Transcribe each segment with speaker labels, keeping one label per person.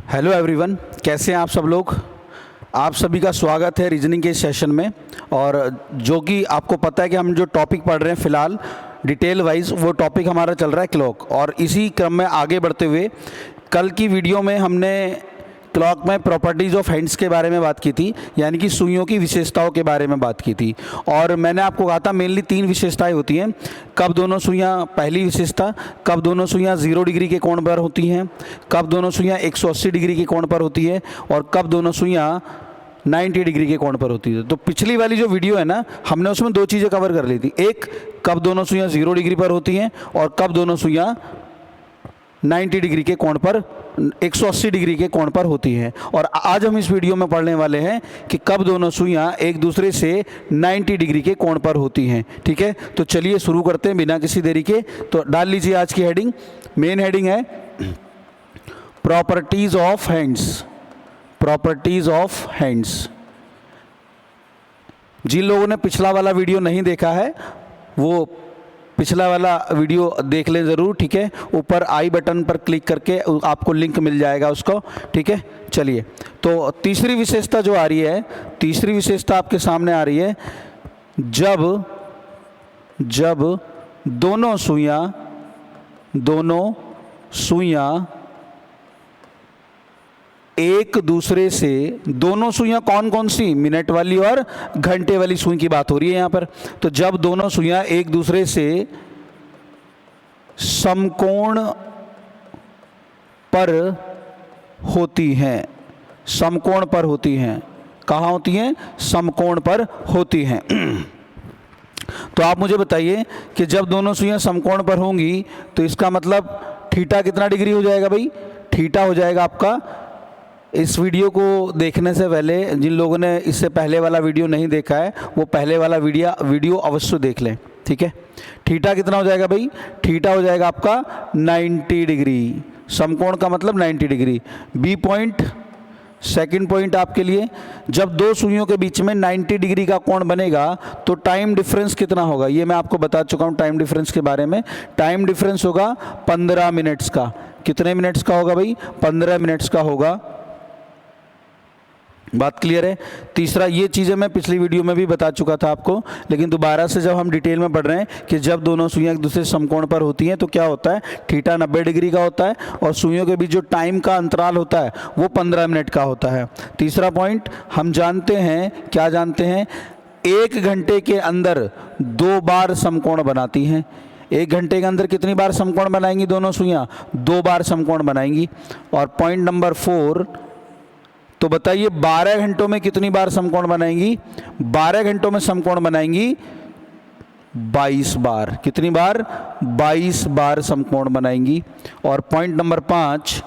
Speaker 1: Hello everyone, कैसे हैं आप सब लोग। आप सभी का स्वागत है रीजनिंग के सेशन में। और जो कि आपको पता है कि हम जो टॉपिक पढ़ रहे हैं फ़िलहाल डिटेल वाइज, वो टॉपिक हमारा चल रहा है क्लॉक। और इसी क्रम में आगे बढ़ते हुए कल की वीडियो में हमने क्लॉक में प्रॉपर्टीज़ ऑफ हैंड्स के बारे में बात की थी, यानी कि सुइयों की विशेषताओं के बारे में बात की थी। और मैंने आपको कहा था मेनली 3 विशेषताएं होती हैं। कब दोनों सुइयां, पहली विशेषता, कब दोनों सुइयां 0 डिग्री के कोण पर होती हैं, कब दोनों सुइयां 180 डिग्री के कोण पर होती है, और कब दोनों सुइयां 90 डिग्री के कोण पर होती है। तो पिछली वाली जो वीडियो है ना, हमने उसमें 2 चीज़ें कवर कर ली थी। एक, कब दोनों सुइयां 0 डिग्री पर होती हैं, और कब दोनों सुइयां 90 डिग्री के कोण पर, 180 डिग्री के कोण पर होती हैं। और आज हम इस वीडियो में पढ़ने वाले हैं कि कब दोनों सुइयां एक दूसरे से 90 डिग्री के कोण पर होती हैं। ठीक है, तो चलिए शुरू करते हैं बिना किसी देरी के। तो डाल लीजिए आज की हेडिंग। मेन हेडिंग है properties of hands. Properties of hands. जिन लोगों ने पिछला वाला वीडियो नहीं देखा है वो पिछला वाला वीडियो देख लें ज़रूर। ठीक है, ऊपर आई बटन पर क्लिक करके आपको लिंक मिल जाएगा उसको। ठीक है, चलिए। तो तीसरी विशेषता जो आ रही है, तीसरी विशेषता आपके सामने आ रही है, जब दोनों सुइयां एक दूसरे से, दोनों सुइयां कौन कौन सी, मिनट वाली और घंटे वाली सुई की बात हो रही है यहाँ पर। तो जब दोनों सुइयां एक दूसरे से समकोण पर होती हैं, समकोण पर होती हैं, कहाँ होती हैं, समकोण पर होती हैं। तो आप मुझे बताइए कि जब दोनों सुइयां समकोण पर होंगी तो इसका मतलब थीटा कितना डिग्री हो जाएगा भाई। थीटा हो जाएगा आपका, इस वीडियो को देखने से पहले जिन लोगों ने इससे पहले वाला वीडियो नहीं देखा है वो पहले वाला वीडियो अवश्य देख लें। ठीक है, थीटा कितना हो जाएगा भाई, थीटा हो जाएगा आपका 90 डिग्री। समकोण का मतलब 90 degree. B point, second point आपके लिए, जब दो सुइयों के बीच में 90 डिग्री का कोण बनेगा तो टाइम डिफरेंस कितना होगा, ये मैं आपको बता चुका हूँ टाइम डिफरेंस के बारे में। टाइम डिफरेंस होगा 15 मिनट्स का। कितने मिनट्स का होगा भाई, 15 मिनट्स का होगा। बात क्लियर है। तीसरा, ये चीज़ें मैं पिछली वीडियो में भी बता चुका था आपको, लेकिन दोबारा से जब हम डिटेल में पढ़ रहे हैं कि जब दोनों सुइयां एक दूसरे समकोण पर होती हैं तो क्या होता है, थीटा 90 डिग्री का होता है और सुइयों के बीच जो टाइम का अंतराल होता है वो 15 मिनट का होता है। तीसरा पॉइंट हम जानते हैं, क्या जानते हैं, 1 घंटे के अंदर 2 बार समकोण बनाती हैं। 1 घंटे के अंदर कितनी बार समकोण बनाएंगी दोनों सुइयां, 2 बार समकोण बनाएंगी। और पॉइंट नंबर 4, तो बताइए 12 घंटों में कितनी बार समकोण बनाएंगी, 12 घंटों में समकोण बनाएंगी 22 बार। कितनी बार, 22 बार समकोण बनाएंगी। और पॉइंट नंबर 5,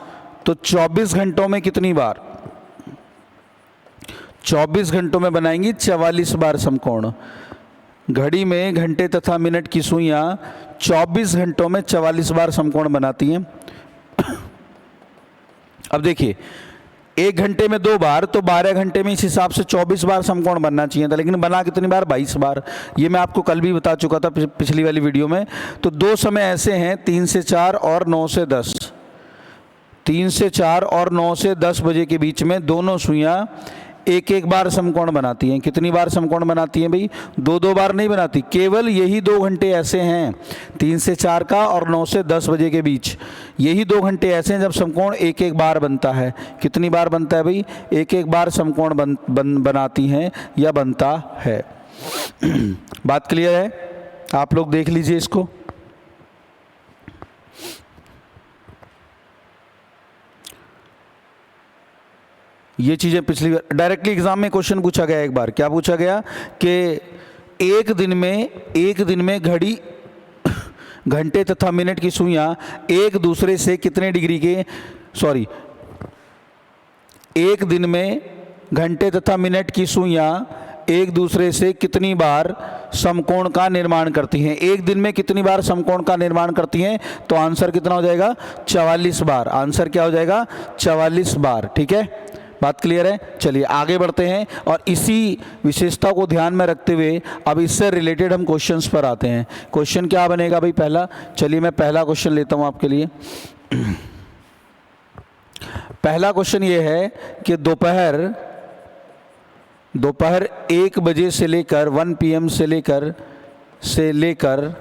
Speaker 1: तो 24 घंटों में कितनी बार, 24 घंटों में बनाएंगी 44 बार समकोण। घड़ी में घंटे तथा मिनट की सुइयां 24 घंटों में 44 बार समकोण बनाती हैं। अब देखिए 1 घंटे में 2 बार, तो 12 घंटे में इस हिसाब से 24 बार समकोण बनना चाहिए था, लेकिन बना कितनी बार, 22 बार। ये मैं आपको कल भी बता चुका था पिछली वाली वीडियो में। तो 2 समय ऐसे हैं, 3 से 4 और 9 से 10। 3 से 4 और 9 से 10 बजे के बीच में दोनों सुइयां एक बार समकोण बनाती हैं। कितनी बार समकोण बनाती हैं भाई, 2 बार नहीं बनाती। केवल यही 2 घंटे ऐसे हैं, 3 से 4 का और 9 से 10 बजे के बीच, यही 2 घंटे ऐसे हैं जब समकोण एक बार बनता है। कितनी बार बनता है भाई, एक बार समकोण बनाती हैं या बनता है। बात क्लियर है, आप लोग देख लीजिए इसको। ये चीज़ें पिछली डायरेक्टली एग्जाम में क्वेश्चन पूछा गया एक बार। क्या पूछा गया कि एक दिन में घड़ी, घंटे तथा मिनट की सुइयां एक दूसरे से कितने डिग्री के, एक दिन में घंटे तथा मिनट की सुइयां एक दूसरे से कितनी बार समकोण का निर्माण करती हैं। एक दिन में कितनी बार समकोण का निर्माण करती हैं, तो आंसर कितना हो जाएगा, 44 बार। आंसर क्या हो जाएगा, 44 बार। ठीक है, बात क्लियर है। चलिए आगे बढ़ते हैं और इसी विशेषता को ध्यान में रखते हुए अब इससे रिलेटेड हम क्वेश्चंस पर आते हैं। क्वेश्चन क्या बनेगा भाई, पहला, चलिए मैं पहला क्वेश्चन लेता हूं आपके लिए। पहला क्वेश्चन ये है कि दोपहर 1 बजे से लेकर 1 PM से लेकर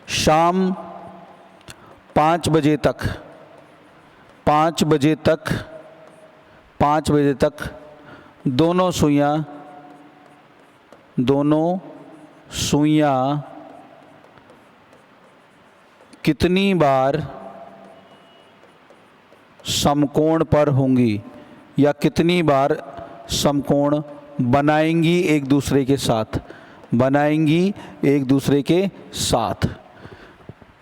Speaker 1: शाम 5 बजे तक 5 बजे तक दोनों सुइयां कितनी बार समकोण पर होंगी या कितनी बार समकोण बनाएंगी एक दूसरे के साथ।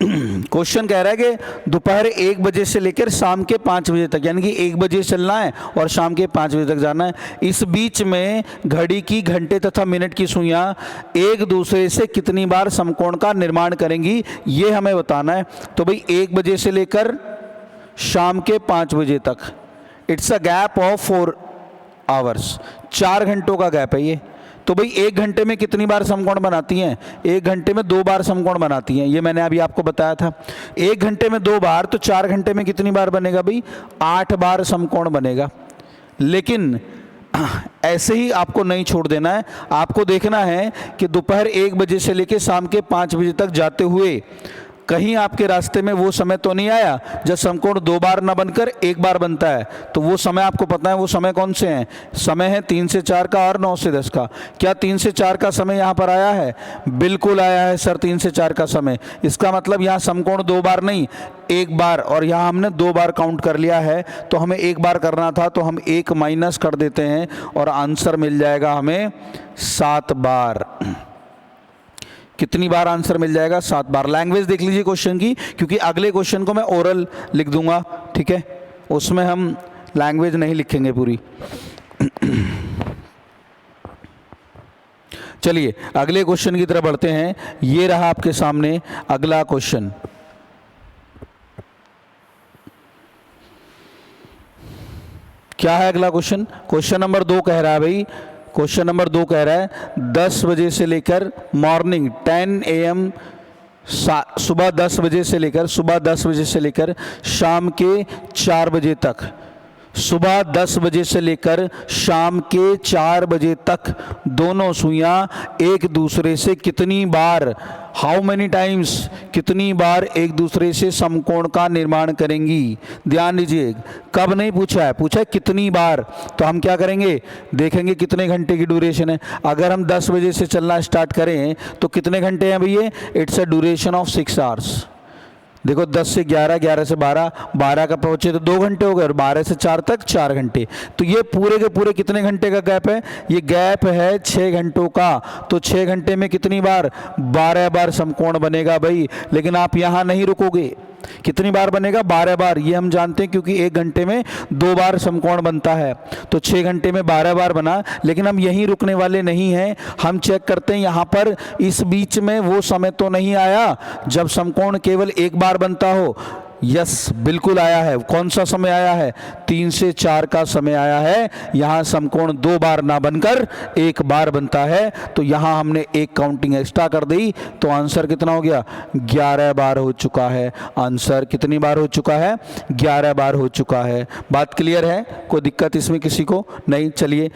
Speaker 1: क्वेश्चन कह रहा है कि दोपहर 1 बजे से लेकर शाम के 5 बजे तक, यानी कि 1 बजे चलना है और शाम के 5 बजे तक जाना है। इस बीच में घड़ी की घंटे तथा मिनट की सुइयां एक दूसरे से कितनी बार समकोण का निर्माण करेंगी, ये हमें बताना है। तो भाई 1 बजे से लेकर शाम के 5 बजे तक, it's a gap of 4 hours, 4 घंटों का गैप है ये। तो भाई 1 घंटे में कितनी बार समकोण बनाती हैं? 1 घंटे में 2 बार समकोण बनाती हैं, ये मैंने अभी आपको बताया था। 1 घंटे में 2 बार, तो 4 घंटे में कितनी बार बनेगा भाई? 8 बार समकोण बनेगा। लेकिन ऐसे ही आपको नहीं छोड़ देना है, आपको देखना है कि दोपहर 1 बजे से लेकर शाम के 5 बजे तक जाते हुए कहीं आपके रास्ते में वो समय तो नहीं आया जब समकोण 2 बार ना बनकर 1 बार बनता है। तो वो समय आपको पता है, वो समय कौन से हैं? समय है 3 से 4 का और 9 से 10 का। क्या 3 से 4 का समय यहाँ पर आया है? बिल्कुल आया है सर, 3 से 4 का समय। इसका मतलब यहाँ समकोण 2 बार नहीं 1 बार, और यहाँ हमने 2 बार काउंट कर लिया है, तो हमें 1 बार करना था, तो हम 1 माइनस कर देते हैं और आंसर मिल जाएगा हमें 7 बार। कितनी बार आंसर मिल जाएगा? 7 बार। लैंग्वेज देख लीजिए क्वेश्चन की, क्योंकि अगले क्वेश्चन को मैं ओरल लिख दूंगा, ठीक है, उसमें हम लैंग्वेज नहीं लिखेंगे पूरी। चलिए अगले क्वेश्चन की तरफ बढ़ते हैं। ये रहा आपके सामने अगला क्वेश्चन। क्या है अगला क्वेश्चन? क्वेश्चन नंबर 2 कह रहा है भाई, क्वेश्चन नंबर 2 कह रहा है 10 बजे से लेकर मॉर्निंग 10 AM, सुबह 10 बजे से लेकर शाम के 4 बजे तक, सुबह 10 बजे से लेकर शाम के 4 बजे तक दोनों सुइयां एक दूसरे से कितनी बार, हाउ मेनी टाइम्स, कितनी बार एक दूसरे से समकोण का निर्माण करेंगी। ध्यान दीजिए, कब नहीं पूछा है, पूछा है कितनी बार। तो हम क्या करेंगे, देखेंगे कितने घंटे की ड्यूरेशन है। अगर हम 10 बजे से चलना स्टार्ट करें तो कितने घंटे हैं भैया? It's a duration of 6 hours. देखो 10 से 11, 11 से 12, 12 का पहुंचे तो 2 घंटे हो गए, और 12 से 4 तक 4 घंटे। तो ये पूरे के पूरे कितने घंटे का गैप है? ये गैप है 6 घंटों का। तो 6 घंटे में कितनी बार? 12 बार समकोण बनेगा भाई। लेकिन आप यहाँ नहीं रुकोगे, कितनी बार बनेगा? 12 बार। ये हम जानते हैं क्योंकि 1 घंटे में 2 बार समकोण बनता है, तो 6 घंटे में 12 बार बना। लेकिन हम यहीं रुकने वाले नहीं हैं, हम चेक करते हैं यहाँ पर इस बीच में वो समय तो नहीं आया जब समकोण केवल 1 बार बनता हो। यस, बिल्कुल आया है। कौन सा समय आया है? 3 से 4 का समय आया है। यहाँ समकोण 2 बार ना बनकर 1 बार बनता है, तो यहाँ हमने 1 काउंटिंग एक्स्ट्रा कर दी, तो आंसर कितना हो गया? 11 बार हो चुका है। आंसर कितनी बार हो चुका है? 11 बार हो चुका है। बात क्लियर है? कोई दिक्कत इसमें किसी को नहीं? चलिए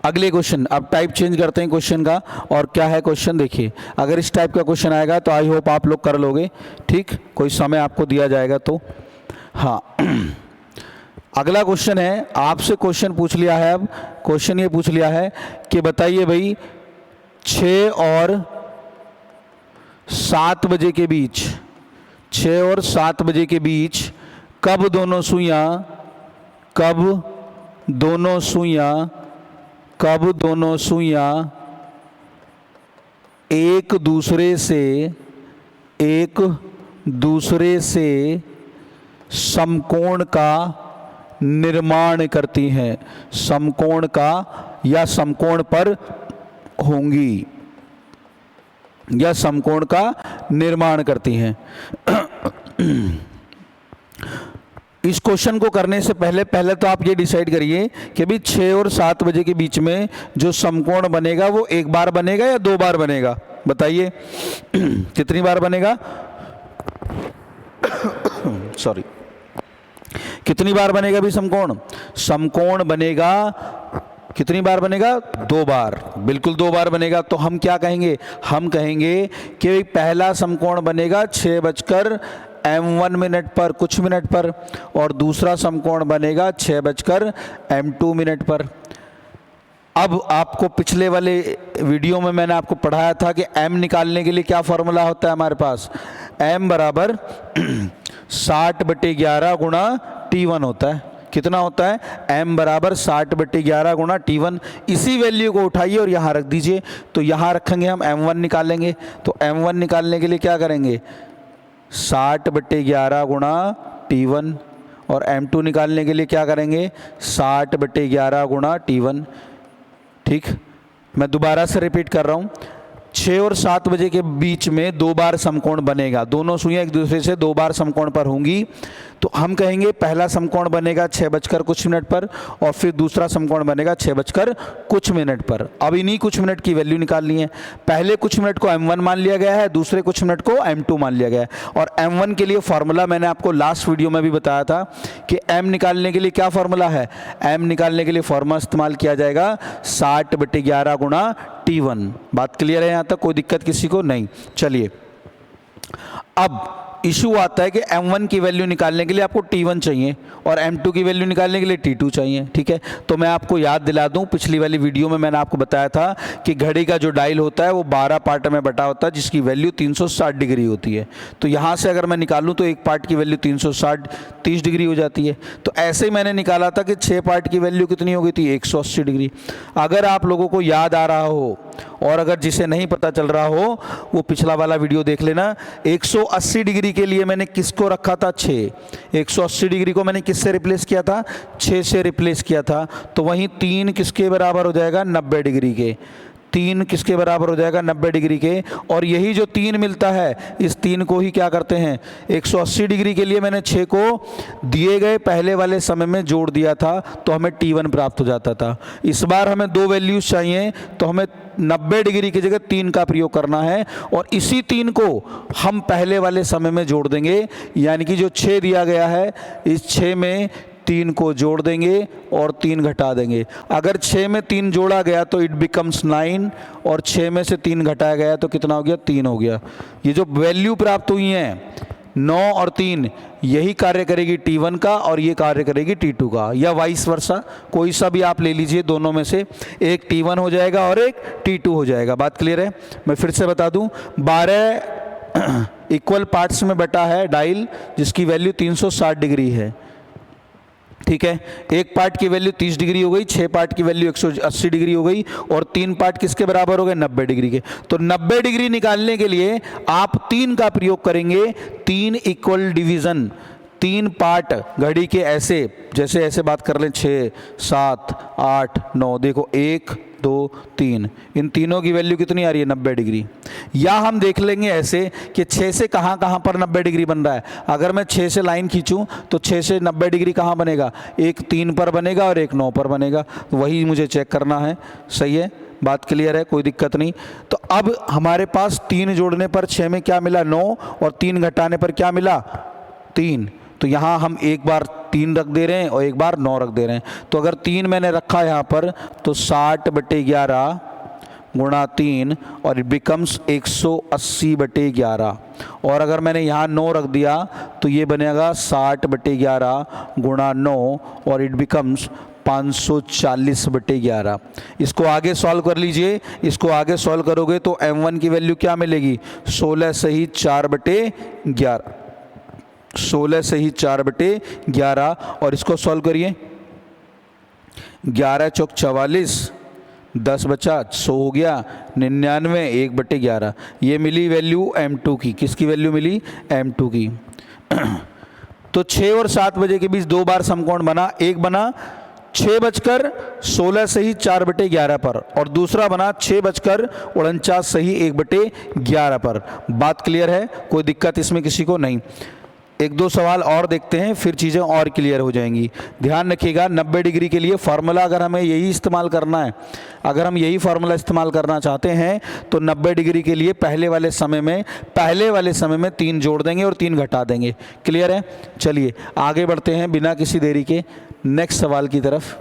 Speaker 1: अगले क्वेश्चन, अब टाइप चेंज करते हैं क्वेश्चन का। और क्या है क्वेश्चन, देखिए अगर इस टाइप का क्वेश्चन आएगा तो आई होप आप लोग कर लोगे, ठीक, कोई समय आपको दिया जाएगा तो। हाँ अगला क्वेश्चन है, आपसे क्वेश्चन पूछ लिया है। अब क्वेश्चन ये पूछ लिया है कि बताइए भाई 6 और 7 बजे के बीच, 6 और 7 बजे के बीच कब दोनों सुइयां एक दूसरे से समकोण का निर्माण करती हैं, समकोण का या समकोण पर होंगी, या समकोण का निर्माण करती हैं। इस क्वेश्चन को करने से पहले तो आप ये डिसाइड करिए कि भाई 6 और 7 बजे के बीच में जो समकोण बनेगा वो 1 बार बनेगा या 2 बार बनेगा? बताइए कितनी बार बनेगा? सॉरी, कितनी बार बनेगा भी समकोण? समकोण बनेगा कितनी बार बनेगा? 2 बार, बिल्कुल 2 बार बनेगा। तो हम क्या कहेंगे? हम कहेंगे कि पहला समकोण बनेगा 6:m1 पर, कुछ मिनट पर, और दूसरा समकोण बनेगा 6:m2 पर। अब आपको पिछले वाले वीडियो में मैंने आपको पढ़ाया था कि m निकालने के लिए क्या फॉर्मूला होता है हमारे पास? m बराबर 60/11 गुणा T1 होता है। कितना होता है? m बराबर 60/11 गुणा T1। इसी वैल्यू को उठाइए और यहाँ रख दीजिए। तो यहाँ रखेंगे हम m1 निकालेंगे। तो m1 निकालने के लिए क्या करेंगे? 60/11 गुणा T1, और m2 निकालने के लिए क्या करेंगे? 60/11 गुणा T1। ठीक, मैं दोबारा से रिपीट कर रहा हूँ। 6 और 7 बजे के बीच में 2 बार समकोण बनेगा। दोनों सुइयां एक दूसरे से 2 बार समकोण पर होंगी। तो हम कहेंगे पहला समकोण बनेगा 6 कुछ मिनट पर, और फिर दूसरा समकोण बनेगा 6 कुछ मिनट पर। अब इन्हीं कुछ मिनट की वैल्यू निकालनी है। पहले कुछ मिनट को m1 मान लिया गया है, दूसरे कुछ मिनट को m2 मान लिया गया है। और m1 के लिए फॉर्मूला मैंने आपको लास्ट वीडियो में भी बताया था कि m निकालने के लिए क्या फॉर्मूला है? m निकालने के लिए फॉर्मूला इस्तेमाल किया जाएगा 60/11 गुणा T1। बात क्लियर है? यहाँ तक कोई दिक्कत किसी को नहीं? चलिए, अब इशू आता है कि m1 की वैल्यू निकालने के लिए आपको T1 चाहिए और m2 की वैल्यू निकालने के लिए T2 चाहिए। ठीक है, तो मैं आपको याद दिला दूं, पिछली वाली वीडियो में मैंने आपको बताया था कि घड़ी का जो डायल होता है वो 12 पार्ट में बटा होता है, जिसकी वैल्यू 360 डिग्री होती है। तो यहाँ से अगर मैं निकालूं तो एक पार्ट की वैल्यू 30 डिग्री हो जाती है। तो ऐसे ही मैंने निकाला था कि 6 पार्ट की वैल्यू कितनी हो गई थी? 180 डिग्री। अगर आप लोगों को याद आ रहा हो, और अगर जिसे नहीं पता चल रहा हो वो पिछला वाला वीडियो देख लेना। 180 डिग्री के लिए मैंने किसको रखा था? 6। 180 डिग्री को मैंने किससे रिप्लेस किया था? 6 से रिप्लेस किया था। तो वहीं 3 किसके बराबर हो जाएगा? 90 डिग्री के। 3 किसके बराबर हो जाएगा? 90 डिग्री के। और यही जो 3 मिलता है, इस 3 को ही क्या करते हैं? 180 डिग्री के लिए मैंने 6 को दिए गए पहले वाले समय में जोड़ दिया था, तो हमें T1 प्राप्त हो जाता था। इस बार हमें 2 वैल्यूज चाहिए, तो हमें 90 डिग्री की जगह 3 का प्रयोग करना है, और इसी 3 को हम पहले वाले समय में जोड़ देंगे। यानी कि जो 6 दिया गया है, इस 6 में 3 को जोड़ देंगे और 3 घटा देंगे। अगर 6 में 3 जोड़ा गया तो इट बिकम्स 9, और 6 में से 3 घटाया गया तो कितना हो गया? 3 हो गया। ये जो वैल्यू प्राप्त हुई हैं 9 और 3, यही कार्य करेगी T1 का और ये कार्य करेगी T2 का, या वाइस वर्सा, कोई सा भी आप ले लीजिए। दोनों में से एक T1 हो जाएगा और एक T2 हो जाएगा। बात क्लियर है? मैं फिर से बता दूं, 12 इक्वल पार्ट्स में बटा है डायल, जिसकी वैल्यू 360 डिग्री है। ठीक है, एक पार्ट की वैल्यू 30 डिग्री हो गई, 6 पार्ट की वैल्यू 180 डिग्री हो गई, और 3 पार्ट किसके बराबर हो गए? 90 डिग्री के। तो 90 डिग्री निकालने के लिए आप 3 का प्रयोग करेंगे। 3 इक्वल डिवीजन, 3 पार्ट घड़ी के ऐसे, जैसे ऐसे बात कर लें 6, 7, 8, 9, देखो 1, 2, 3, इन तीनों की वैल्यू कितनी आ रही है? 90 डिग्री। या हम देख लेंगे ऐसे कि 6 से कहाँ कहाँ पर 90 डिग्री बन रहा है। अगर मैं 6 से लाइन खींचूं तो 6 से 90 डिग्री कहाँ बनेगा? एक 3 पर बनेगा और एक 9 पर बनेगा। वही मुझे चेक करना है। सही है? बात क्लियर है? कोई दिक्कत नहीं। तो अब हमारे पास 3 जोड़ने पर 6 में क्या मिला? 9, और 3 घटाने पर क्या मिला? 3। तो यहाँ हम एक बार 3 रख दे रहे हैं और एक बार 9 रख दे रहे हैं। तो अगर 3 मैंने रखा यहाँ पर, तो 60/11 गुणा 3, और इट बिकम्स 180/11। और अगर मैंने यहाँ 9 रख दिया तो ये बनेगा 60/11 गुणा 9, और इट बिकम्स 540/11। इसको आगे सॉल्व कर लीजिए। इसको आगे सॉल्व करोगे तो m1 की वैल्यू क्या मिलेगी? 16 सही 4/11। 16 सही 4/11। और इसको सॉल्व करिए। 11 चौक 44, 10 बचा 100 हो गया, 99, 1/11। ये मिली वैल्यू m2 की। किसकी वैल्यू मिली? m2 की। तो 6 और 7 बजे के बीच 2 बार समकोण बना। एक बना 6:16 सही 4/11 पर, और दूसरा बना 6:49 सही 1/11 पर। बात क्लियर है? कोई दिक्कत इसमें किसी को नहीं? एक दो सवाल और देखते हैं, फिर चीज़ें और क्लियर हो जाएंगी। ध्यान रखिएगा 90 डिग्री के लिए फार्मूला अगर हमें यही इस्तेमाल करना है, अगर हम यही फार्मूला इस्तेमाल करना चाहते हैं तो 90 डिग्री के लिए पहले वाले समय में 3 जोड़ देंगे और 3 घटा देंगे। क्लियर है? चलिए आगे बढ़ते हैं बिना किसी देरी के नेक्स्ट सवाल की तरफ।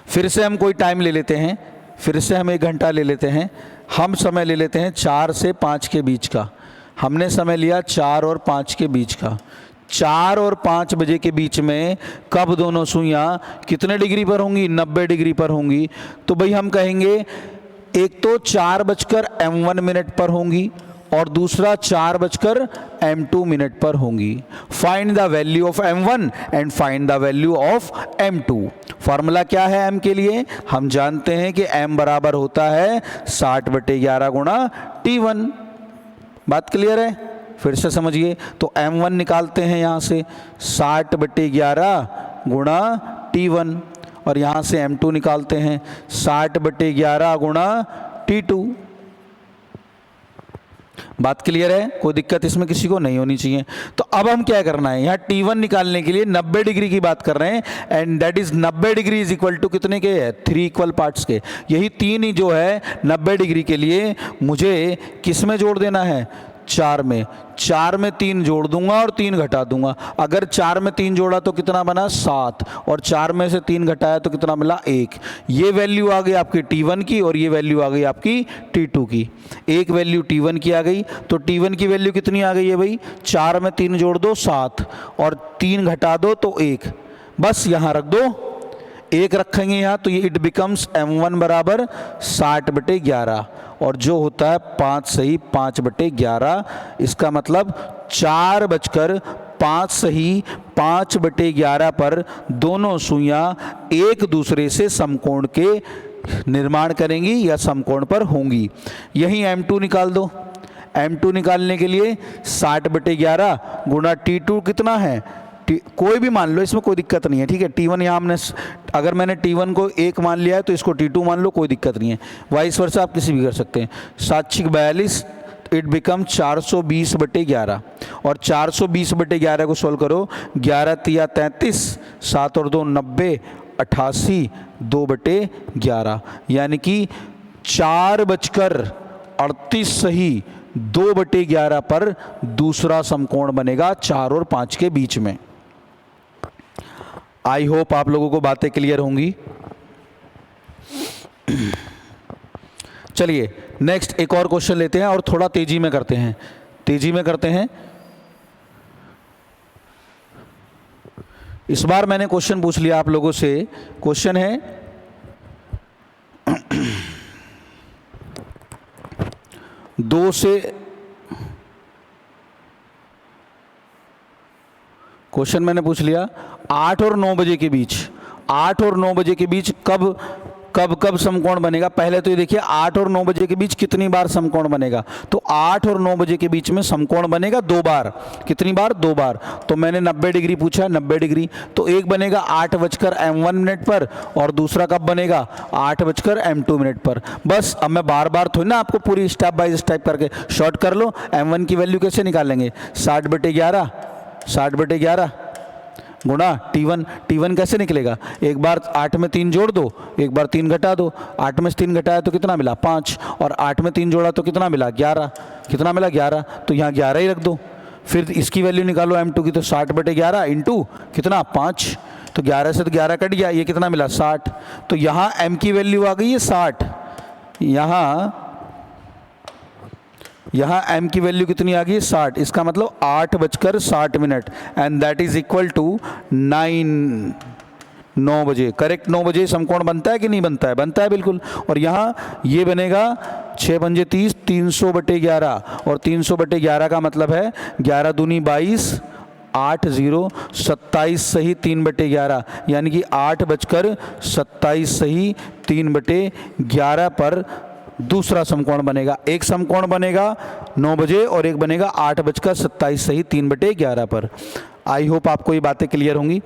Speaker 1: फिर से हम कोई टाइम ले लेते हैं, फिर से हम 1 घंटा ले लेते हैं। हम समय ले लेते हैं 4 से 5 के बीच का। हमने समय लिया 4 और 5 के बीच का। 4 और 5 बजे के बीच में कब दोनों सुइयाँ कितने डिग्री पर होंगी? 90 डिग्री पर होंगी। तो भाई हम कहेंगे एक तो 4:m1 पर होंगी और दूसरा 4:m2 पर होंगी। Find the value of m1 and find the value of m2। Formula क्या है m के लिए? हम जानते हैं कि m बराबर होता है 60/11 गुणा t1। बात क्लियर है? फिर से समझिए, तो m1 निकालते हैं यहाँ से 60/11 गुणा t1 और यहाँ से m2 निकालते हैं 60/11 गुणा t2। बात क्लियर है? कोई दिक्कत इसमें किसी को नहीं होनी चाहिए। तो अब हम क्या करना है, यहाँ t1 निकालने के लिए 90 डिग्री की बात कर रहे हैं and that is 90 degree is equal to कितने के है? 3 इक्वल पार्ट्स के। यही 3 ही जो है 90 डिग्री के लिए मुझे किस में जोड़ देना है? 4 में। 4 में 3 जोड़ दूंगा और 3 घटा दूंगा। अगर 4 में 3 जोड़ा तो कितना बना? 7 और 4 में से 3 घटाया तो कितना मिला? 1। ये वैल्यू आ गई आपकी t1 की और ये वैल्यू आ गई आपकी t2 की। एक वैल्यू t1 की आ गई, तो t1 की वैल्यू कितनी आ गई है भाई? 4 में 3 जोड़ दो 7 और 3 घटा दो तो 1। बस यहाँ रख दो, 1 रखेंगे यहाँ तो ये इट बिकम्स m1 बराबर 60/11 और जो होता है 5 सही 5/11। इसका मतलब 4:05 सही 5/11 पर दोनों सुइयाँ एक दूसरे से समकोण के निर्माण करेंगी या समकोण पर होंगी। यही m2 निकाल दो। m2 निकालने के लिए 60/11 गुणा t2 कितना है? कोई भी मान लो, इसमें कोई दिक्कत नहीं है, ठीक है। t1 यहाँ हमने, अगर मैंने t1 को 1 मान लिया है तो इसको t2 मान लो, कोई दिक्कत नहीं है। वाइस वर्सा आप किसी भी कर सकते हैं। 7×42 इट बिकम 420/11 और 420/11 को सोल्व करो। 11×3 33, 7 और 2 90, 88, 2/11 यानी कि 4:38 सही 2/11 पर दूसरा समकोण बनेगा 4 और 5 के बीच में। आई होप आप लोगों को बातें क्लियर होंगी। चलिए नेक्स्ट एक और क्वेश्चन लेते हैं और थोड़ा तेजी में करते हैं। इस बार मैंने क्वेश्चन पूछ लिया आप लोगों से। क्वेश्चन है क्वेश्चन मैंने पूछ लिया 8 और 9 बजे के बीच, 8 और 9 बजे के बीच कब समकोण बनेगा। पहले तो ये देखिए 8 और 9 बजे के बीच कितनी बार समकोण बनेगा। तो 8 और 9 बजे के बीच में समकोण बनेगा 2 बार। कितनी बार? 2 बार। तो मैंने 90 डिग्री पूछा है, 90 डिग्री। तो एक बनेगा 8:m1 पर और दूसरा कब बनेगा? 8:m2 पर। बस अब मैं बार बार थोड़ी ना आपको पूरी स्टेप बाय स्टेप करके शॉर्ट कर लो। m1 की वैल्यू कैसे निकालेंगे? 60/11 गुणा t1 कैसे निकलेगा? एक बार 8 में 3 जोड़ दो, एक बार 3 घटा दो। 8 में से 3 घटाया तो कितना मिला? 5 और 8 में 3 जोड़ा तो कितना मिला? 11। कितना मिला? 11। तो यहाँ 11 ही रख दो। फिर इसकी वैल्यू निकालो m2 की, तो 60/11 इंटू कितना? 5। तो 11 से तो 11 कट गया, ये कितना मिला? 60। तो यहाँ m की वैल्यू आ गई है 60। यहाँ m की वैल्यू कितनी आ गई? 60। इसका मतलब 8:60 and that is equal to 9 बजे। करेक्ट 9 बजे समकोण बनता है कि नहीं बनता है? बनता है बिल्कुल। और यहाँ ये बनेगा 6×5 30, 300/11 और 300/11 का मतलब है 11 दूनी 22, 8 0 27 सही 3/11 यानी कि 8:27 सही 3/11 पर दूसरा समकोण बनेगा। एक समकोण बनेगा 9 बजे और एक बनेगा 8:27 सही 3/11 पर। आई होप आपको ये बातें क्लियर होंगी।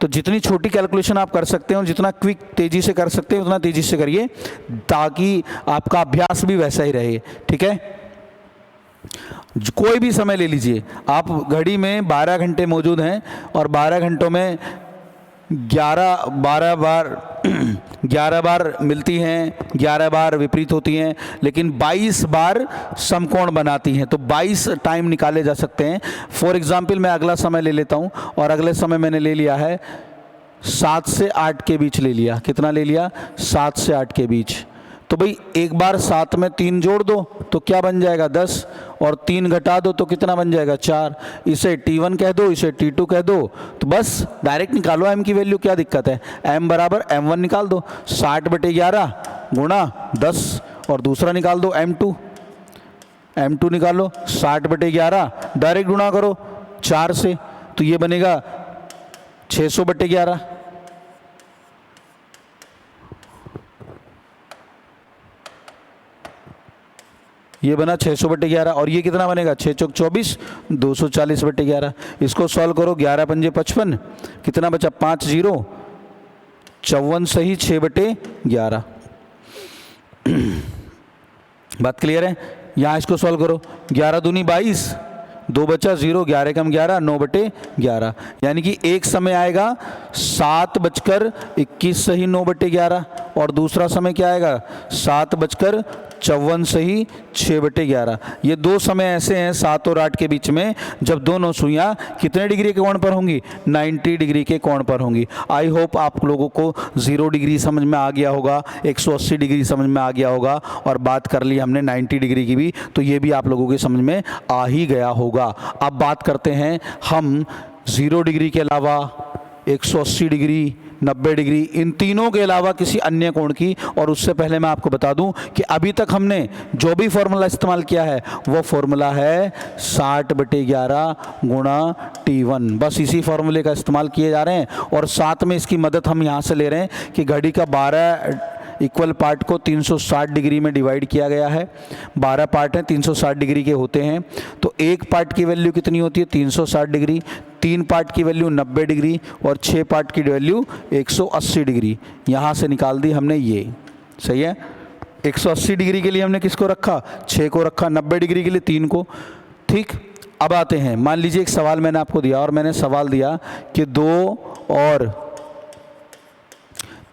Speaker 1: तो जितनी छोटी कैलकुलेशन आप कर सकते हैं, जितना क्विक तेजी से कर सकते हैं उतना तेजी से करिए ताकि आपका अभ्यास भी वैसा ही रहे। ठीक है, कोई भी समय ले लीजिए, आप घड़ी में 12 घंटे मौजूद हैं और 12 घंटों में 12 बार 11 बार मिलती हैं, 11 बार विपरीत होती हैं, लेकिन 22 बार समकोण बनाती हैं। तो 22 टाइम निकाले जा सकते हैं। फॉर एग्जाम्पल मैं अगला समय ले लेता हूं, और अगले समय मैंने ले लिया है 7 से 8 के बीच ले लिया। कितना ले लिया? 7 से 8 के बीच। तो भाई एक बार 7 में 3 जोड़ दो तो क्या बन जाएगा? 10, और 3 घटा दो तो कितना बन जाएगा? 4। इसे T1 कह दो, इसे T2 कह दो, तो बस डायरेक्ट निकालो m की वैल्यू, क्या दिक्कत है? m बराबर m1 निकाल दो, 60/11 गुणा 10, और दूसरा निकाल दो m2, m2 निकालो 60/11 डायरेक्ट गुणा करो 4 से, तो ये बनेगा 600/11। ये बना 600/11, और ये कितना बनेगा? 6 चौक 24, 240/11। इसको सॉल्व करो, 11 पंजे 55, कितना बचा? 5 0 54 सही 6/11। बात क्लियर है? यहाँ इसको सॉल्व करो, 11 दूनी 22, 2 बचा 0, 11 कम 11, 9/11। यानी कि एक समय आएगा 7:21 सही 9/11, और दूसरा समय क्या आएगा? 7:54 सही 6/11। ये दो समय ऐसे हैं 7 और 8 के बीच में जब दोनों सुइयां कितने डिग्री के कोण पर होंगी? 90 डिग्री के कोण पर होंगी। आई होप आप लोगों को 0 डिग्री समझ में आ गया होगा, 180 डिग्री समझ में आ गया होगा, और बात कर ली हमने 90 डिग्री की भी, तो ये भी आप लोगों के समझ में आ ही गया होगा। अब बात करते हैं हम 0 डिग्री के अलावा 180 डिग्री, 90 डिग्री, इन तीनों के अलावा किसी अन्य कोण की। और उससे पहले मैं आपको बता दूं कि अभी तक हमने जो भी फॉर्मूला इस्तेमाल किया है वो फॉर्मूला है 60/11 गुणा T1। बस इसी फॉर्मूले का इस्तेमाल किए जा रहे हैं, और साथ में इसकी मदद हम यहाँ से ले रहे हैं कि घड़ी का 12 इक्वल पार्ट को 360 डिग्री में डिवाइड किया गया है। 12 पार्ट हैं, 360 डिग्री के होते हैं, तो एक पार्ट की वैल्यू कितनी होती है? 360 डिग्री, 3 पार्ट की वैल्यू 90 डिग्री, और 6 पार्ट की वैल्यू 180 डिग्री। यहाँ से निकाल दी हमने ये, सही है? 180 डिग्री के लिए हमने किसको रखा? 6 को रखा, 90 डिग्री के लिए 3 को। ठीक, अब आते हैं, मान लीजिए एक सवाल मैंने आपको दिया, और मैंने सवाल दिया कि 2 और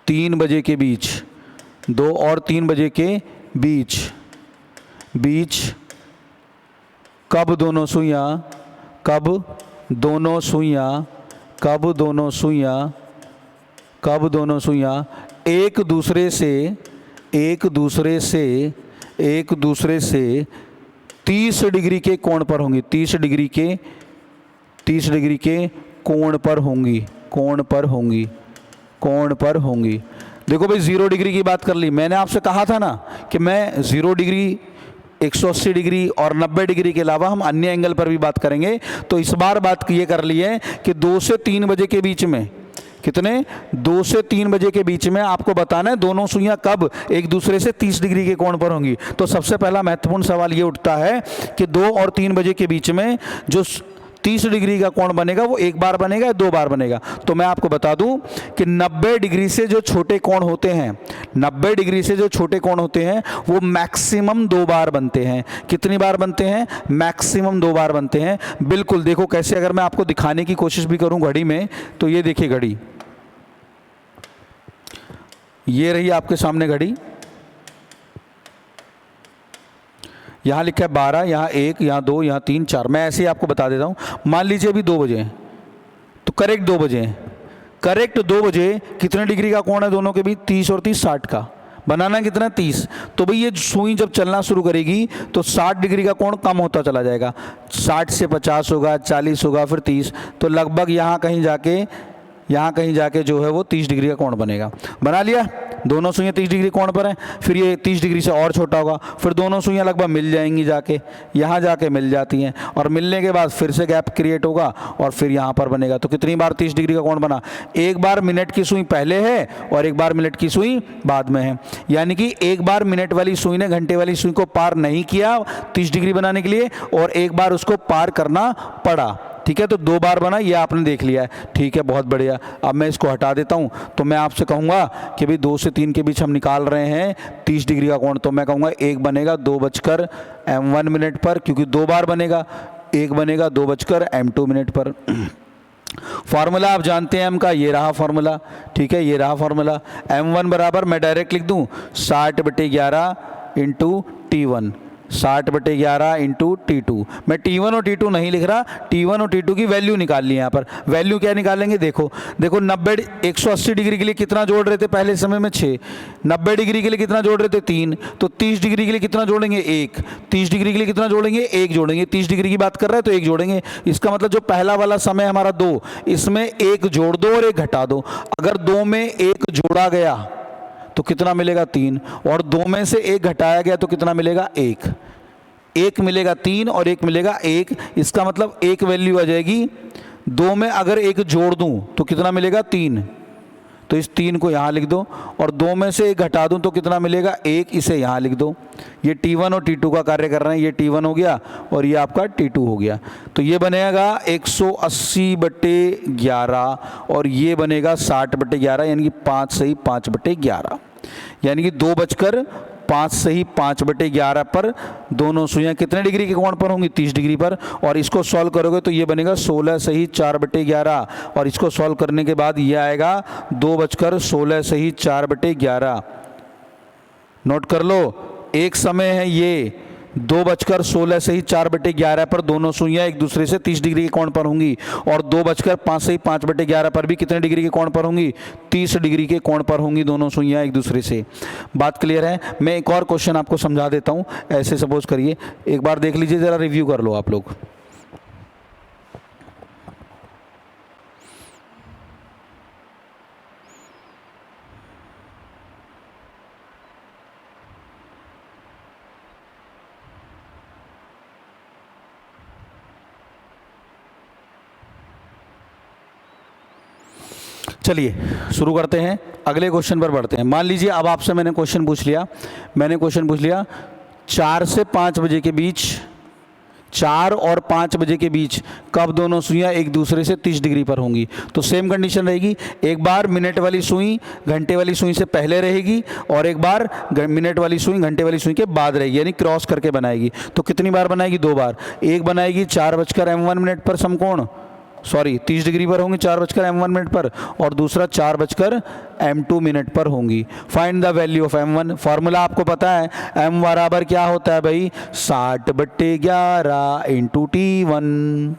Speaker 1: 3 बजे के बीच, 2 और 3 बजे के बीच कब दोनों सुइयां एक दूसरे से 30 डिग्री के कोण पर होंगी? 30 डिग्री के कोण पर होंगी। देखो भाई, 0 डिग्री की बात कर ली, मैंने आपसे कहा था ना कि मैं 0 डिग्री, 180 डिग्री और 90 डिग्री के अलावा हम अन्य एंगल पर भी बात करेंगे। तो इस बार बात ये कर ली है कि 2 से 3 बजे के बीच में, कितने? 2 से 3 बजे के बीच में आपको बताना है दोनों सुइयां कब एक दूसरे से 30 डिग्री के कोण पर होंगी। तो सबसे पहला महत्वपूर्ण सवाल ये उठता है कि 2 और 3 बजे के बीच में जो 30 डिग्री का कोण बनेगा वो एक बार बनेगा या 2 बार बनेगा? तो मैं आपको बता दूं कि 90 डिग्री से जो छोटे कोण होते हैं, 90 डिग्री से जो छोटे कोण होते हैं वो मैक्सिमम 2 बार बनते हैं। कितनी बार बनते हैं? मैक्सिमम 2 बार बनते हैं। बिल्कुल देखो कैसे, अगर मैं आपको दिखाने की कोशिश भी करूं घड़ी में, तो ये देखिए घड़ी, ये रही आपके सामने घड़ी, यहाँ लिखा है 12, यहाँ 1, यहाँ 2, यहाँ 3, 4। मैं ऐसे ही आपको बता देता हूँ। मान लीजिए अभी 2 बजे हैं, तो करेक्ट 2 बजे हैं। करेक्ट 2 बजे कितने डिग्री का कोण है दोनों के बीच? 30 और 30 60 का। बनाना कितना? 30। तो भाई ये सुई जब चलना शुरू करेगी तो 60 डिग्री का कोण कम होता चला जाएगा। 60 से 50 होगा, 40 होगा, फिर 30, तो लगभग यहाँ कहीं जाके जो है वो 30 डिग्री का कोण बनेगा। बना लिया, दोनों सुइयां 30 डिग्री कोण पर हैं। फिर ये 30 डिग्री से और छोटा होगा, फिर दोनों सुइयां लगभग मिल जाएंगी, जाके यहाँ जाके मिल जाती हैं, और मिलने के बाद फिर से गैप क्रिएट होगा और फिर यहाँ पर बनेगा। तो कितनी बार 30 डिग्री का कोण बना? एक बार मिनट की सुई पहले है और एक बार मिनट की सुई बाद में है। यानी कि एक बार मिनट वाली सुई ने घंटे वाली सुई को पार नहीं किया 30 डिग्री बनाने के लिए, और एक बार उसको पार करना पड़ा। ठीक है, तो 2 बार बना, ये आपने देख लिया है, ठीक है, बहुत बढ़िया। अब मैं इसको हटा देता हूँ, तो मैं आपसे कहूँगा कि भाई 2 से 3 के बीच हम निकाल रहे हैं 30 डिग्री का कोण, तो मैं कहूँगा एक बनेगा 2:m1 पर, क्योंकि 2 बार बनेगा। एक बनेगा 2:m2 पर। फार्मूला आप जानते हैं m का, ये रहा फार्मूला, ठीक है, ये रहा फार्मूला। m1 बराबर मैं डायरेक्ट लिख दूं 60/11 इंटू T1, 60/11 इंटू T2। मैं T1 और T2 नहीं लिख रहा, T1 और T2 की वैल्यू निकाल ली यहाँ पर। वैल्यू क्या निकालेंगे, देखो 180 डिग्री के लिए कितना जोड़ रहे थे पहले समय में 6, 90 डिग्री के लिए कितना जोड़ रहे थे 3, तो 30 डिग्री के लिए कितना जोड़ेंगे 1, 30 डिग्री के लिए कितना जोड़ेंगे 1 जोड़ेंगे, 30 डिग्री की बात कर रहे हैं तो 1 जोड़ेंगे। इसका मतलब जो पहला वाला समय हमारा 2, इसमें 1 जोड़ दो और 1 घटा दो। अगर 2 में 1 जोड़ा गया तो कितना मिलेगा 3, और 2 में से 1 घटाया गया तो कितना मिलेगा 1, 1 मिलेगा 3 और 1 मिलेगा 1। इसका मतलब एक वैल्यू आ जाएगी, 2 में अगर 1 जोड़ दूं तो कितना मिलेगा 3, तो इस 3 को यहाँ लिख दो, और 2 में से 1 घटा दूं तो कितना मिलेगा 1, इसे यहाँ लिख दो। ये T1 और T2 का कार्य कर रहे हैं, ये T1 हो गया और ये आपका T2 हो गया। तो ये बनेगा 180/11 और ये बनेगा 60/11, यानी कि 5 सही 5/11, यानी कि 2:05 सही 5/11 पर दोनों सुइयां कितने डिग्री के कोण पर होंगी, 30 डिग्री पर। और इसको सॉल्व करोगे तो ये बनेगा 16 सही 4/11, और इसको सॉल्व करने के बाद ये आएगा 2:16 सही 4/11। नोट कर लो, एक समय है ये 2:16 सही 4/11 पर दोनों सुइयां एक दूसरे से 30 डिग्री के कोण पर होंगी, और 2:05 सही 5/11 पर भी कितने डिग्री के कोण पर होंगी, 30 डिग्री के कोण पर होंगी दोनों सुइयां एक दूसरे से। बात क्लियर है। मैं एक और क्वेश्चन आपको समझा देता हूं। ऐसे सपोज करिए, एक बार देख लीजिए, जरा रिव्यू कर लो आप लोग। चलिए शुरू करते हैं, अगले क्वेश्चन पर बढ़ते हैं। मान लीजिए अब आपसे मैंने क्वेश्चन पूछ लिया 4 से 5 बजे के बीच, 4 और 5 बजे के बीच कब दोनों सुइयां एक दूसरे से 30 डिग्री पर होंगी। तो सेम कंडीशन रहेगी, एक बार मिनट वाली सुई घंटे वाली सुई से पहले रहेगी, और एक बार मिनट वाली सुई घंटे वाली सुई के बाद रहेगी, यानी क्रॉस करके बनाएगी। तो कितनी बार बनाएगी, 2 बार। एक बनाएगी 4:m1 पर समकोण, 30 डिग्री पर होंगी 4:m1 पर, और दूसरा 4:m2 पर होंगी। Find the value of m1। Formula आपको पता है, m बराबर क्या होता है भाई, 60/11 इंटू T1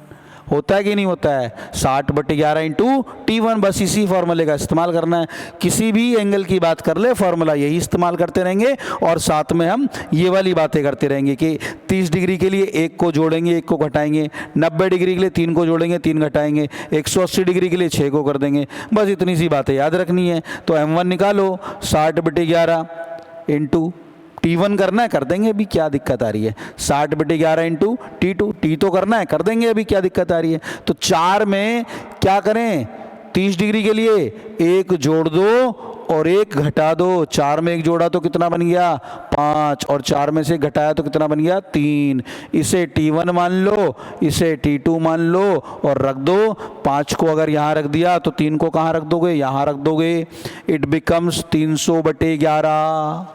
Speaker 1: होता है कि नहीं होता है, 60/11 इंटू T1। बस इसी फॉर्मूले का इस्तेमाल करना है, किसी भी एंगल की बात कर ले फॉर्मूला यही इस्तेमाल करते रहेंगे, और साथ में हम ये वाली बातें करते रहेंगे कि 30 डिग्री के लिए 1 को जोड़ेंगे 1 को घटाएंगे, 90 डिग्री के लिए 3 को जोड़ेंगे 3 घटाएंगे, 180 डिग्री के लिए 6 को कर देंगे। बस इतनी सी बातें याद रखनी है। तो m1 निकालो, 60/11 इंटू T1 करना है, कर देंगे, अभी क्या दिक्कत आ रही है। 60/11 इंटू T2, T तो करना है, कर देंगे, अभी क्या दिक्कत आ रही है। तो 4 में क्या करें, 30 डिग्री के लिए 1 जोड़ दो और 1 घटा दो। 4 में 1 जोड़ा तो कितना बन गया 5, और 4 में से घटाया तो कितना बन गया 3। इसे T1 मान लो, इसे T2 मान लो और रख दो। 5 को अगर यहाँ रख दिया तो 3 को कहाँ रख दोगे, यहाँ रख दोगे। इट बिकम्स 300/11,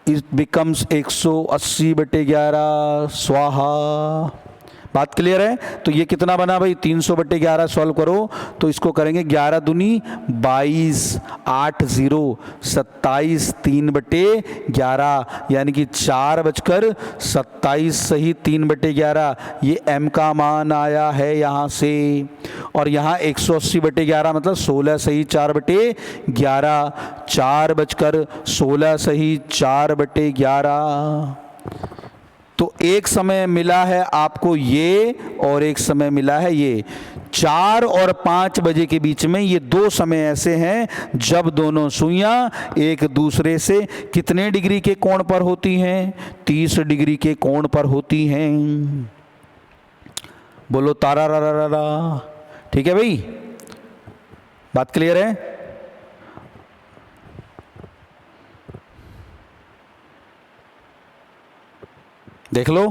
Speaker 1: इट बिकम्स 180/11 स्वाहा। बात क्लियर है। तो ये कितना बना भाई, 300/11 सॉल्व करो तो इसको करेंगे 11 दूनी 22, 8 0 27, 3/11, यानी कि 4:27 सही 3/11। ये m का मान आया है यहाँ से, और यहाँ 180/11 मतलब 16 सही 4/11, 4:16 सही 4/11। तो एक समय मिला है आपको ये, और एक समय मिला है ये। 4 और 5 बजे के बीच में ये 2 समय ऐसे हैं जब दोनों सुइयां एक दूसरे से कितने डिग्री के कोण पर होती हैं, 30 डिग्री के कोण पर होती हैं। बोलो तारा रा रा रा रा। ठीक है भाई, बात क्लियर है। देख लो,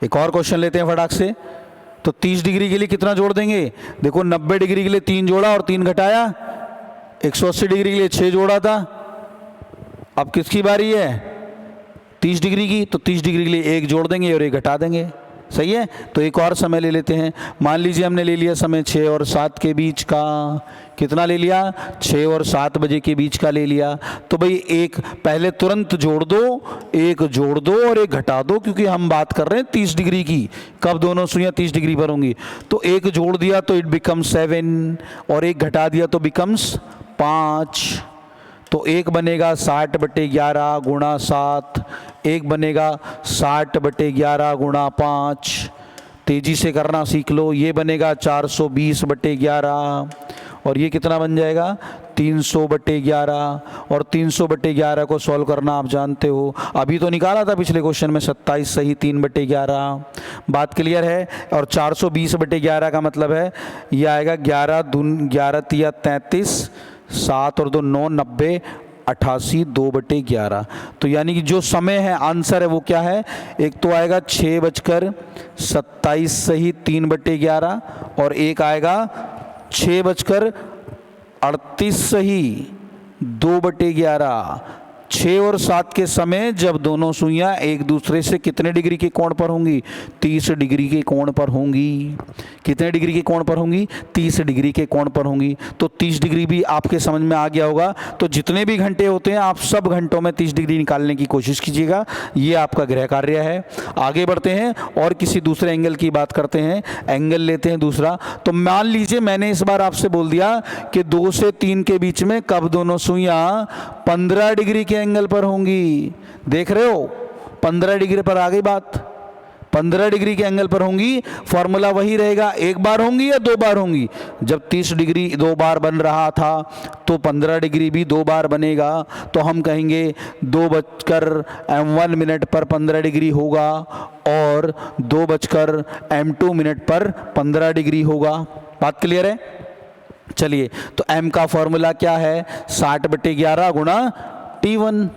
Speaker 1: एक और क्वेश्चन लेते हैं फटाक से। तो 30 डिग्री के लिए कितना जोड़ देंगे? देखो 90 डिग्री के लिए 3 जोड़ा और 3 घटाया, 180 डिग्री के लिए 6 जोड़ा था। अब किसकी बारी है? 30 डिग्री की। तो 30 डिग्री के लिए 1 जोड़ देंगे और 1 घटा देंगे। सही है। तो एक और समय ले लेते हैं। मान लीजिए हमने ले लिया समय 6 और 7 के बीच का। कितना ले लिया? 6 और 7 बजे के बीच का ले लिया। तो भाई एक पहले तुरंत जोड़ दो, 1 जोड़ दो और 1 घटा दो, क्योंकि हम बात कर रहे हैं 30 डिग्री की। कब दोनों सुइयां 30 डिग्री पर होंगी? तो 1 जोड़ दिया तो इट बिकम्स 7 और 1 घटा दिया तो बिकम्स 5। तो 1 बनेगा 60/11 गुणा 7, 1 बनेगा 60/11 गुणा 5। तेजी से करना सीख लो। ये बनेगा 420/11 और ये कितना बन जाएगा? 300/11। और 300/11 को सॉल्व करना आप जानते हो, अभी तो निकाला था पिछले क्वेश्चन में, 27 सही 3/11। बात क्लियर है। और 420/11 का मतलब है ये आएगा 11 दून 11 तिया 33, 7 और 2 9, 90, 88, 2/11। तो यानी कि जो समय है, आंसर है वो क्या है? एक तो आएगा 6:27 सही 3/11 और एक आएगा 6:38 सही 2/11। 6 और 7 के समय जब दोनों सुइयां एक दूसरे से कितने डिग्री के कोण पर होंगी? 30 डिग्री के कोण पर होंगी। कितने डिग्री के कोण पर होंगी? 30 डिग्री के कोण पर होंगी। तो 30 डिग्री भी आपके समझ में आ गया होगा। तो जितने भी घंटे होते हैं आप सब घंटों में 30 डिग्री निकालने की कोशिश कीजिएगा। ये आपका गृह कार्य है। आगे बढ़ते हैं और किसी दूसरे एंगल की बात करते हैं। एंगल लेते हैं दूसरा। तो मान लीजिए मैंने इस बार आपसे बोल दिया कि 2 से 3 के बीच में कब दोनों सुइयां 15 डिग्री के एंगल पर होंगी। देख रहे हो, 15 डिग्री पर आ गई बात। 15 डिग्री के एंगल पर होंगी। फॉर्मूला वही रहेगा, एक बार होंगी या 2 बार होंगी? जब 30 डिग्री 2 बार बन रहा था तो 15 डिग्री भी 2 बार बनेगा। तो हम कहेंगे 2:m1 पर 15 डिग्री होगा और 2:m2 पर 15 डिग्री होगा। बात क्लियर है? चलिए, तो m का फॉर्मूला क्या है? 60/11 गुणा T1।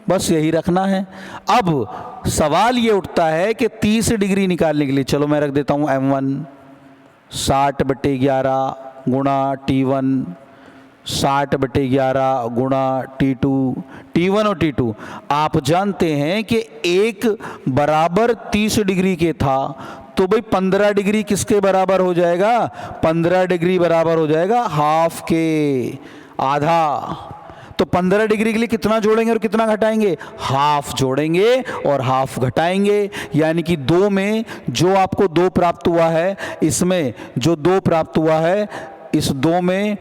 Speaker 1: बस यही रखना है। अब सवाल ये उठता है कि 30 डिग्री निकालने के लिए, चलो मैं रख देता हूं m1 60/11 गुणा T1, 60/11 गुणा T2। T1 और T2 आप जानते हैं कि एक बराबर 30 डिग्री के था। तो भाई 15 डिग्री किसके बराबर हो जाएगा? 15 डिग्री बराबर हो जाएगा हाफ के, आधा। तो 15 डिग्री के लिए कितना जोड़ेंगे और कितना घटाएंगे? हाफ जोड़ेंगे और हाफ घटाएंगे। यानी कि 2 में जो आपको 2 प्राप्त हुआ है, इसमें जो 2 प्राप्त हुआ है, इस 2 में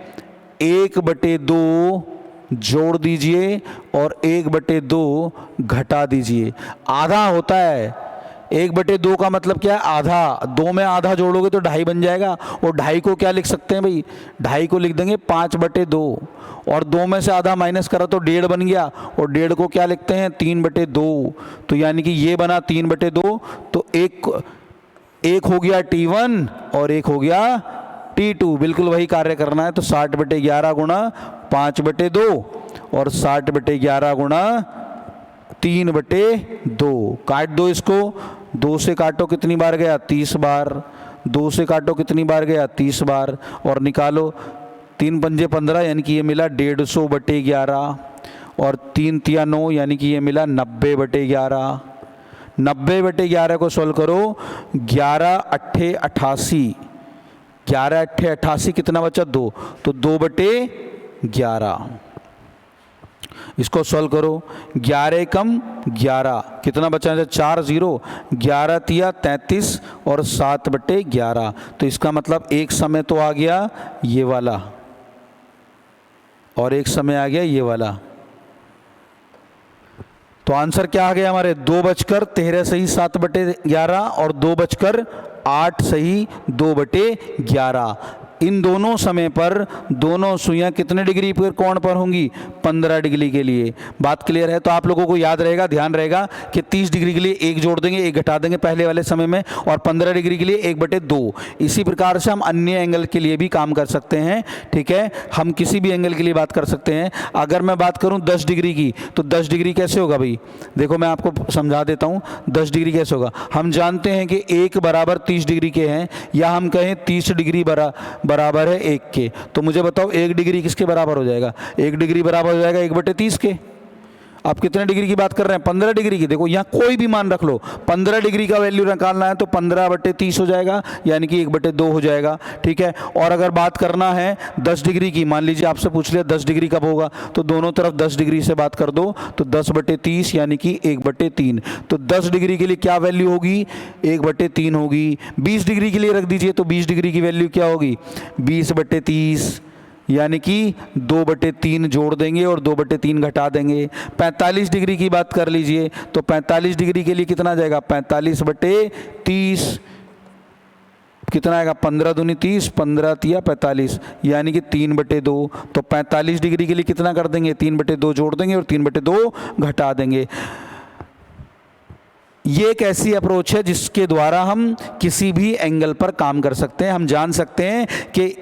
Speaker 1: 1/2 जोड़ दीजिए और 1/2 घटा दीजिए। आधा होता है। 1/2 का मतलब क्या है? आधा। 2 में आधा जोड़ोगे तो 2.5 बन जाएगा। और 2.5 को क्या लिख सकते हैं भाई? 2.5 को लिख देंगे 5/2 और 2 में से आधा माइनस करा तो 1.5 बन गया। और 1.5 को क्या लिखते हैं? 3/2। तो यानी कि ये बना 3/2। तो एक हो गया T1 और एक हो गया T2। बिल्कुल वही कार्य करना है। तो 60/11 गुणा 5/2 और 60/11 गुणा 3/2। काट दो इसको। 2 से काटो कितनी बार गया? 30 बार। 2 से काटो कितनी बार गया? 30 बार। और निकालो 3 पंजे 15 यानी कि ये मिला 150/11 और 3 तिया 9 यानी कि ये मिला 90/11। 90/11 को सोल्व करो। 11 8 88, 11 8 88 कितना बचा? 2। तो 2/11। इसको सॉल्व करो। 11 कम 11 कितना बचा? 4 0, 11 तिया 33 और 7/11। तो इसका मतलब एक समय तो आ गया ये वाला और एक समय आ गया ये वाला। तो आंसर क्या आ गया हमारे? 2:13 सही 7/11 और 2:08 सही 2/11। इन दोनों समय पर दोनों सुइयां कितने डिग्री पर कोण पर होंगी? 15 डिग्री के लिए। बात क्लियर है? तो आप लोगों को याद रहेगा, ध्यान रहेगा कि 30 डिग्री के लिए एक जोड़ देंगे, एक घटा देंगे पहले वाले समय में, और 15 डिग्री के लिए 1/2। इसी प्रकार से हम अन्य एंगल के लिए भी काम कर सकते हैं। ठीक है, हम किसी भी एंगल के लिए बात कर सकते हैं। अगर मैं बात करूं 10 डिग्री की, तो 10 डिग्री कैसे होगा भाई? देखो मैं आपको समझा देता हूं 10 डिग्री कैसे होगा। हम जानते हैं कि 1 बराबर 30 डिग्री के हैं, या हम कहें 30 डिग्री बराबर है 1 के। तो मुझे बताओ 1 डिग्री किसके बराबर हो जाएगा? 1 डिग्री बराबर हो जाएगा 1/30 के। आप कितने डिग्री की बात कर रहे हैं? 15 डिग्री की। देखो यहाँ कोई भी मान रख लो, 15 डिग्री का वैल्यू निकालना है तो 15/30 हो जाएगा, यानी कि 1/2 हो जाएगा। ठीक है, और अगर बात करना है 10 डिग्री की, मान लीजिए आपसे पूछ लिया 10 डिग्री कब होगा, तो दोनों तरफ 10 डिग्री से बात कर दो, तो 10/30 यानी कि 1/3। तो 10 डिग्री के लिए क्या वैल्यू होगी? 1/3 होगी। 20 डिग्री के लिए रख दीजिए, तो 20 डिग्री की वैल्यू क्या होगी? 20/30 यानी कि 2/3 जोड़ देंगे और 2/3 घटा देंगे। 45 डिग्री की बात कर लीजिए, तो 45 डिग्री के लिए कितना जाएगा? 45/30 कितना आएगा? 15 दूनी 30, 15 तिया 45, यानी कि 3/2। तो 45 डिग्री के लिए कितना कर देंगे? 3/2 जोड़ देंगे और 3/2 घटा देंगे। ये एक ऐसी अप्रोच है जिसके द्वारा हम किसी भी एंगल पर काम कर सकते हैं। हम जान सकते हैं कि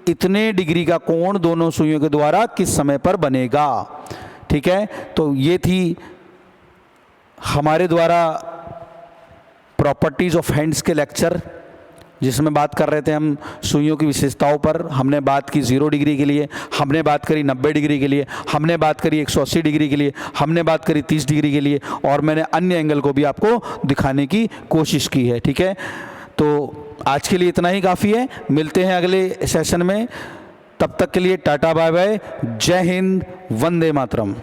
Speaker 1: इतने डिग्री का कोण दोनों सुइयों के द्वारा किस समय पर बनेगा। ठीक है, तो ये थी हमारे द्वारा प्रॉपर्टीज ऑफ हैंड्स के लेक्चर, जिसमें बात कर रहे थे हम सुइयों की विशेषताओं पर। हमने बात की 0 डिग्री के लिए, हमने बात करी 90 डिग्री के लिए, हमने बात करी 180 डिग्री के लिए, हमने बात करी 30 डिग्री के लिए, और मैंने अन्य एंगल को भी आपको दिखाने की कोशिश की है। ठीक है, तो आज के लिए इतना ही काफ़ी है। मिलते हैं अगले सेशन में, तब तक के लिए टाटा बाय बाय, जय हिंद, वंदे मातरम।